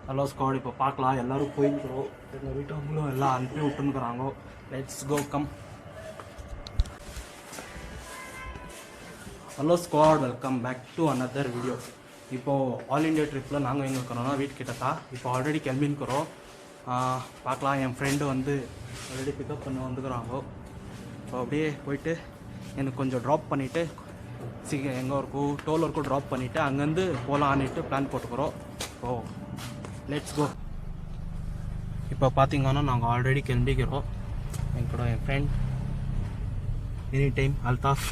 Hello squad, இப்போ பார்க்கலாம். எல்லோரும் போயிருக்கிறோம். எங்கள் வீட்டவங்களும் எல்லாம் அனுப்பி விட்டுருக்குறாங்க. Let's go come. Hello squad, welcome back to another video. இப்போது ஆல் இண்டியா ட்ரிப்பில் நாங்கள் எங்கே இருக்கிறோன்னா வீட்டுக்கிட்ட தான். இப்போ ஆல்ரெடி கிளம்பின்னுக்கிறோம். பார்க்கலாம். என் ஃப்ரெண்டு வந்து ஆல்ரெடி பிக்கப் பண்ண வந்துக்கிறாங்க. இப்போ அப்படியே போயிட்டு எனக்கு கொஞ்சம் ட்ராப் பண்ணிவிட்டு எங்கே இருக்கும் டோல் ஒர்க்கும் ட்ராப் பண்ணிவிட்டு அங்கேருந்து போகலான்னுட்டு பிளான் போட்டுக்கிறோம். So let's go. இப்போ பார்த்தீங்கன்னா நாங்கள் ஆல்ரெடி கிளம்பிக்கிறோம். என் ஃப்ரெண்ட் எனி டைம் அல்தாஃப்.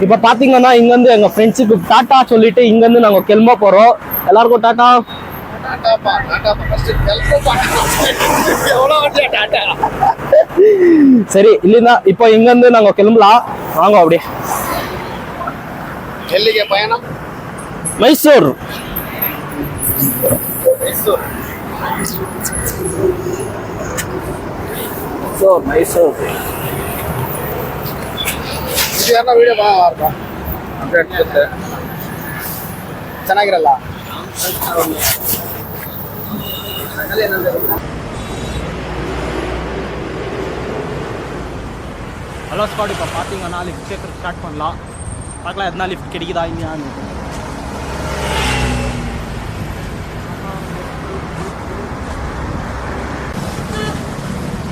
இப்போ பார்த்தீங்கன்னா இங்கேருந்து எங்கள் ஃப்ரெண்ட்ஸுக்கு டாட்டா சொல்லிட்டு இங்கேருந்து நாங்கள் கிளம்ப போகிறோம். எல்லாருக்கும் டாட்டா. சரி, இல்லைன்னா இப்போ இங்கேருந்து நாங்கள் கிளம்பலாம். வாங்க அப்படியே. எல்லிಗೆ பயணம் மைசூர். மைசூர் ವಿಡಿಯೋ ಚೆನ್ನಾಗಿರಲ್ಲ. ஹலோ ஸ்குவாட், இப்போ பார்த்தீங்கன்னா லிஃப்ட் கேட்க ஸ்டார்ட் பண்ணலாம். பார்க்கலாம் எதனா லிஃப்ட் கிடைக்குதா இல்லையான்னு.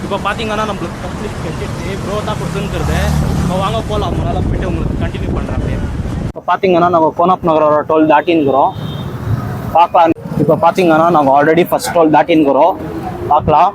இப்போ பார்த்தீங்கன்னா நம்மளுக்கு ஃபஸ்ட் லிஃப்ட் கிடைச்சிட்டு ப்ரோ தான் கொடுத்துருக்குறது. இப்போ வாங்க போகலாம். முன்னால் போய்ட்டு உங்களுக்கு கண்டினியூ பண்ணுறேன் அப்படியே. இப்போ பார்த்தீங்கன்னா நாங்கள் கோனாப் நகரோட டோல் தாட்டின்னுக்கிறோம். பார்க்கலாம். இப்போ பார்த்தீங்கன்னா நாங்கள் ஆல்ரெடி ஃபஸ்ட் டோல் தாட்டின்னுக்கிறோம். பார்க்கலாம்.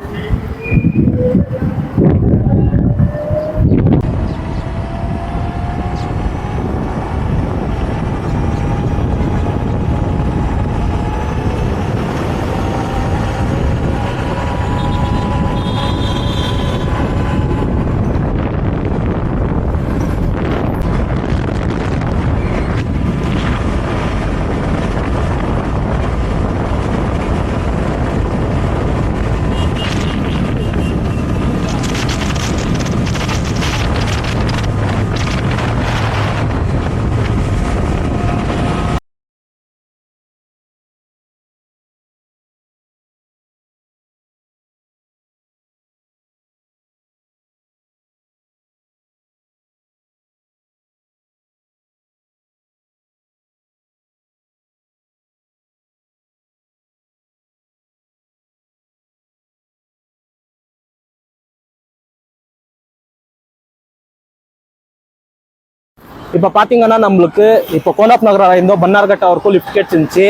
இப்போ பார்த்தீங்கன்னா நம்மளுக்கு இப்போ கோலாப் நகரிಂದ ಬನ್ನಾರ್ಘಟ್ಟ வரைக்கும் லிஃப்ட் கிடைச்சிருந்துச்சு.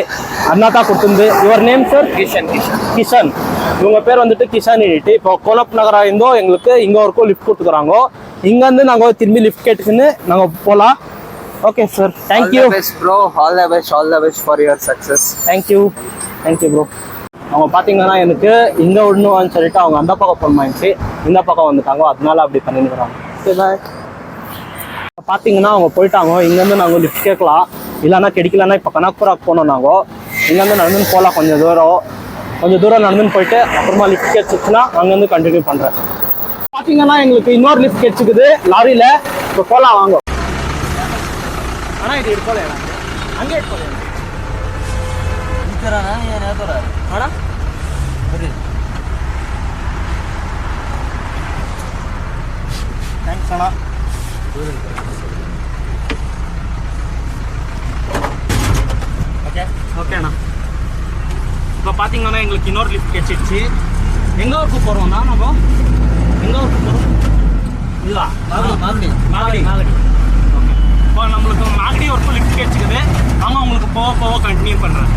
அண்ணா தான் கொடுத்துருந்து. Your name sir? கிஷன். இவங்க பேர் வந்துட்டு கிஷன் இட்டு. இப்போ கோலாப் நகரிಂದ எங்களுக்கு இங்கே வரைக்கும் லிஃப்ட் கொடுத்துக்குறாங்க. இங்கேருந்து நாங்கள் திரும்பி லிஃப்ட் கேட்டுக்குன்னு நாங்கள் போகலாம். Okay sir, thank you bro. All the best for your success. Thank you bro. அவங்க பார்த்தீங்கன்னா எனக்கு இங்கே விடணும்னு சொல்லிட்டு அவங்க அந்த பக்கம் போகணுமாச்சு, இந்த பக்கம் வந்துட்டாங்க, அதனால அப்படி பண்ணிருக்கிறாங்க. Okay bye. பார்த்தீங்கன்னா அவங்க போயிட்டாங்க. இங்கேருந்து நாங்கள் லிஃப்ட் கேட்கலாம், இல்லைன்னா கிடைக்கலன்னா இப்போ கனக்புராக்கு போனோம். நாங்கள் இங்கேருந்து நடந்துன்னு போகலாம். கொஞ்சம் தூரம் நடந்துன்னு போயிட்டு அப்புறமா லிஃப்ட் கிடைச்சிச்சுன்னா அங்கேருந்து கண்டினியூ பண்ணுறேன். பார்த்தீங்கன்னா எங்களுக்கு இன்னொரு லிஃப்ட் கிடைச்சிக்குது லாரியில். இப்போ போகலாம் வாங்க. ஆனால் இது எடுக்கல அங்கே எடுக்கல ஆனால் தேங்க்ஸ் அண்ணா. ஓகே அண்ணா. இப்போ பார்த்தீங்கன்னா எங்களுக்கு இன்னொரு லிஃப்ட் கிடைச்சிடுச்சு. எங்கே ஒர்க்கு போகிறோம்னா நம்ம எங்கே ஒர்க்கு போகிறோம்? இல்லை மாகடி. ஓகே, இப்போ நம்மளுக்கு மாகடி ஒர்க்கு லிஃப்ட் கிடைச்சிக்குது. நாங்கள் உங்களுக்கு போக கண்டினியூ பண்ணுறேன்.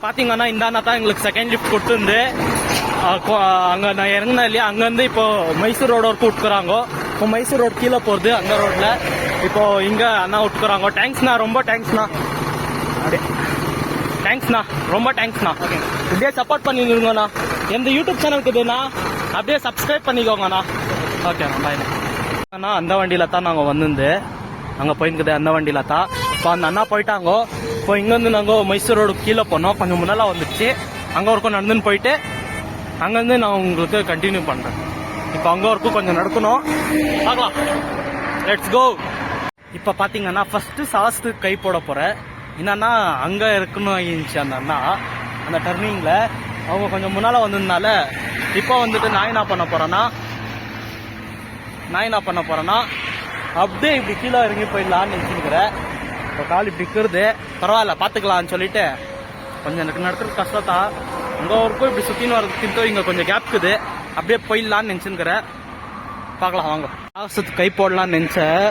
பார்த்தீங்கன்னா இந்த அண்ணா தான் எங்களுக்கு செகண்ட் லிஃப்ட் கொடுத்துருந்து. அங்கே நான் இறங்கினேன் இல்லையா, அங்கேருந்து இப்போ மைசூர் ரோடு வரைக்கும் விட்டுக்குறாங்க. இப்போ மைசூர் ரோடு கீழே போகிறது அங்கே ரோட்டில். இப்போ இங்கே அண்ணா விட்டுக்குறாங்க. தேங்க்ஸ்ண்ணா, ரொம்ப தேங்க்ஸ்ண்ணா. அப்படியே தேங்க்ஸ்ண்ணா, ரொம்ப தேங்க்ஸ்ண்ணா. இப்படியே சப்போர்ட் பண்ணிடுங்கண்ணா. எந்த யூடியூப் சேனலுக்கு இதுண்ணா அப்படியே சப்ஸ்கிரைப் பண்ணிக்கோங்கண்ணா. ஓகேண்ணா, பாய்ண்ணா. அண்ணா அந்த வண்டியில் தான் நாங்கள் வந்து அங்கே போயிருக்குது, அந்த வண்டியில் தான். இப்போ அந்த அண்ணா போயிட்டாங்க. இப்போ இங்கேருந்து நாங்கள் மைசூர் ரோடு கீழே போனோம். கொஞ்சம் முன்னெல்லாம் வந்துச்சு. அங்கே வரைக்கும் நடந்துன்னு போயிட்டு அங்கேருந்து நான் உங்களுக்கு கண்டினியூ பண்ணுறேன். இப்போ அங்கே வரைக்கும் கொஞ்சம் நடக்கணும், பார்க்கலாம். Let's go. இப்போ பார்த்தீங்கன்னா ஃபஸ்ட்டு சாஸ்துக்கு கை போட போகிறேன். என்னன்னா அங்கே இருக்கணும் ஆகிருந்துச்சு அந்த அண்ணா அந்த டர்னிங்கில். அவங்க கொஞ்சம் முன்னால் வந்ததுனால இப்போ வந்துட்டு நான் என்ன பண்ண போகிறேன்னா அப்படியே இப்படி கீழே இறங்கி போயிடலான்னு நினச்சிருக்கிறேன். இப்போ கால் இப்படி இருக்கிறது பரவாயில்ல, பார்த்துக்கலான்னு சொல்லிட்டு கொஞ்சம் எனக்கு நடக்கிறது கஷ்டத்தான். அங்கே வரைக்கும் இப்படி சுற்றின்னு வரதுக்கு இங்கே கொஞ்சம் கேப் இருக்குது, அப்படியே போயிடலான்னு நினச்சிருக்கிறேன். பார்க்கலாம் வாங்க. ஆகாசத்துக்கு கை போடலான்னு நினச்சேன்.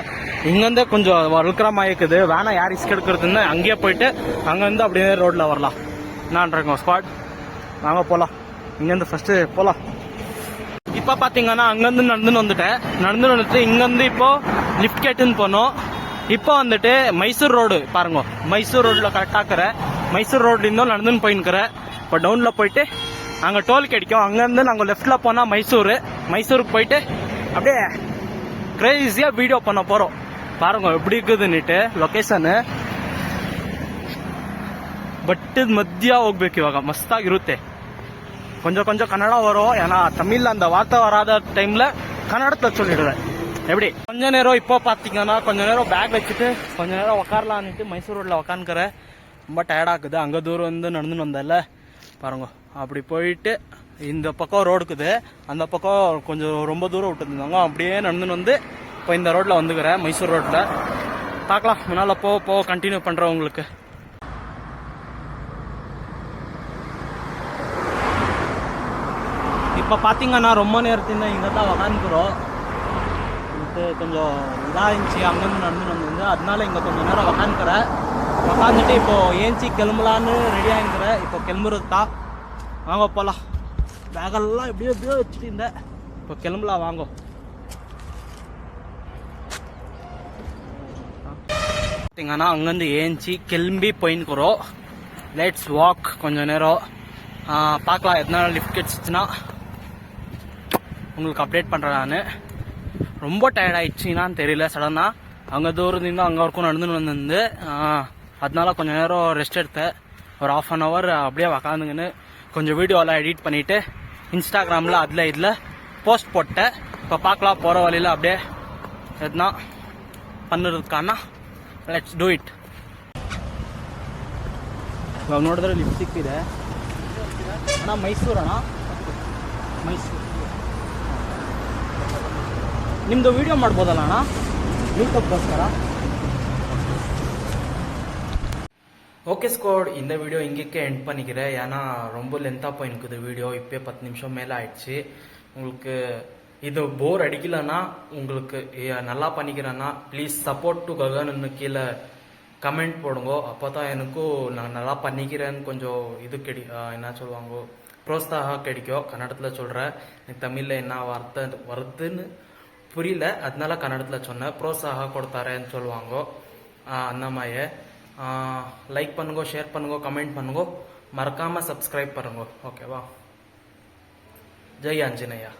இங்கேருந்தே கொஞ்சம் வழுக்கிற மாதிரி இருக்குது. வேணா யார் ரிஸ்க் எடுக்கிறதுன்னு அங்கேயே போயிட்டு அங்கேருந்து அப்படியே ரோட்டில் வரலாம். நான்றேங்க ஸ்குவாட், வாங்க போகலாம். இங்கேருந்து ஃபஸ்ட்டு போகலாம். இப்போ பார்த்தீங்கன்னா அங்கேருந்து நடந்துன்னு வந்துட்டு இங்கேருந்து இப்போ லிஃப்ட் கேட்டுன்னு போனோம். இப்போ வந்துட்டு மைசூர் ரோடு பாருங்க, மைசூர் ரோடில் கரெக்டாகிற மைசூர் ரோட்லேருந்தும் நடந்துன்னு போயின்னுக்கிறேன். இப்போ டவுனில் போயிட்டு அங்கே டோல் கிடைக்கும். அங்கேருந்து நாங்கள் லெஃப்டில் போனால் மைசூருக்கு போயிட்டு அப்படியே ಕ್ರೇಜಿಯಾಗಿ வீடியோ பண்ண போகிறோம். பாருங்க எப்படி இருக்குதுன்னுட்டு ಲೊಕೇಶನ್. ಬಟ್ ಮಧ್ಯ ಹೋಗ್ಬೇಕು ಇವಾಗ, ಮಸ್ತಾಗಿರುತ್ತೆ. கொஞ்சம் கன்னடா வரும், ஏன்னா தமிழில் அந்த வார்த்தை வராத டைமில் கன்னடத்தில் சொல்லிடுவேன். எப்படி கொஞ்ச நேரம் இப்போ பார்த்தீங்கன்னா கொஞ்ச நேரம் பேக் வச்சுட்டு கொஞ்ச நேரம் உக்காரலான்னுட்டு மைசூர் ரோட்டில் உக்காந்துக்கிறேன். ரொம்ப டயர்டாகுது. அங்கே தூரம் வந்து நடந்துன்னு வந்தல பாருங்க. அப்படி போயிட்டு இந்த பக்கம் ரோடு இருக்குது, அந்த பக்கம் கொஞ்சம் ரொம்ப தூரம் விட்டுருந்தாங்க. அப்படியே நடந்துன்னு வந்து இப்போ இந்த ரோட்டில் வந்துக்கிறேன், மைசூர் ரோட்டில். பார்க்கலாம், முன்னால் போக கண்டினியூ பண்ணுறேன் உங்களுக்கு. இப்போ பார்த்தீங்கன்னா ரொம்ப நேரத்தின் இங்கே தான் உக்காந்துக்கிறோம். இது கொஞ்சம் இதாக இருந்துச்சு, அங்கேருந்து நடந்துன்னு வந்து, அதனால இங்கே கொஞ்சம் நேரம் உக்காந்துட்டு இப்போ ஏஞ்சி கிளம்பலான்னு ரெடி ஆகிக்கிறேன். இப்போ கிளம்புறது தான், வாங்க போகலாம். பேகெல்லாம் எப்படியோ வச்சுட்டு இருந்தேன், இப்போ கிளம்பலாம் வாங்க. பார்த்தீங்கன்னா அங்கேருந்து ஏஞ்சி கிளம்பி போயின்னுக்குறோம். Let's walk. கொஞ்சம் நேரம் பார்க்கலாம், எத்தனை லிஃப்ட் கிடச்சிச்சுன்னா உங்களுக்கு அப்டேட் பண்ணுறேன். நான் ரொம்ப டயர்ட் ஆகிடுச்சின்னான்னு தெரியல, சடனாக அங்கே தூரத்துலேருந்து அங்கே வரைக்கும் நடந்துன்னு வந்து, அதனால கொஞ்சம் நேரம் ரெஸ்ட் எடுத்தேன். ஒரு 1/2 hour அப்படியே உக்காந்துங்கன்னு கொஞ்சம் வீடியோலாம் எடிட் பண்ணிவிட்டு இன்ஸ்டாகிராமில் அதில் இதில் போஸ்ட் போட்டேன். இப்போ பார்க்கலாம் போகிற வழியில் அப்படியே எதுனா பண்ணுறதுக்கான ಲೆಟ್ಸ್ ಡೂ ಇಟ್. ಇವಾಗ ನೋಡಿದ್ರೆ ಲಿಫ್ಟ್ ಸಿಕ್ಕಿದೆ ಅಣ್ಣ. ಮೈಸೂರು ಅಣ್ಣ, ಮೈಸೂರು ನಿಮ್ಮದು ವೀಡಿಯೋ ಮಾಡ್ಬೋದಲ್ಲ ಅಣ್ಣ ಯೂಟ್ಯೂಬ್ಗೋಸ್ಕರ? ஓகே ஸ்கோட், இந்த வீடியோ இங்கேக்கே எண்ட் பண்ணிக்கிறேன். ஏன்னா ரொம்ப லென்த்தாக போயிருக்குது வீடியோ. இப்போ 10 நிமிஷம் மேலே ஆயிடுச்சு. உங்களுக்கு இது போர் அடிக்கலைன்னா, உங்களுக்கு நல்லா பண்ணிக்கிறேன்னா ப்ளீஸ் சப்போர்ட் டு ககன்னு கீழே கமெண்ட் போடுங்க. அப்போ தான் எனக்கும் நான் நல்லா பண்ணிக்கிறேன்னு கொஞ்சம் இது என்ன சொல்லுவாங்க, ப்ரோத்சாக கிடைக்கும். கன்னடத்தில் சொல்கிறேன், எனக்கு தமிழில் என்ன வார்த்தை வருதுன்னு புரியல, அதனால கன்னடத்தில் சொன்னேன். ப்ரோத்சாக கொடுத்தாரேன்னு சொல்லுவாங்க. அந்த மாதிரி லைக் பண்ணுங்க, ஷேர் பண்ணுங்க, கமெண்ட் பண்ணுங்க, மறக்காமல் சப்ஸ்கிரைப் பண்ணுங்க. ஓகேவா? ஜெய் ஆஞ்சநேயா.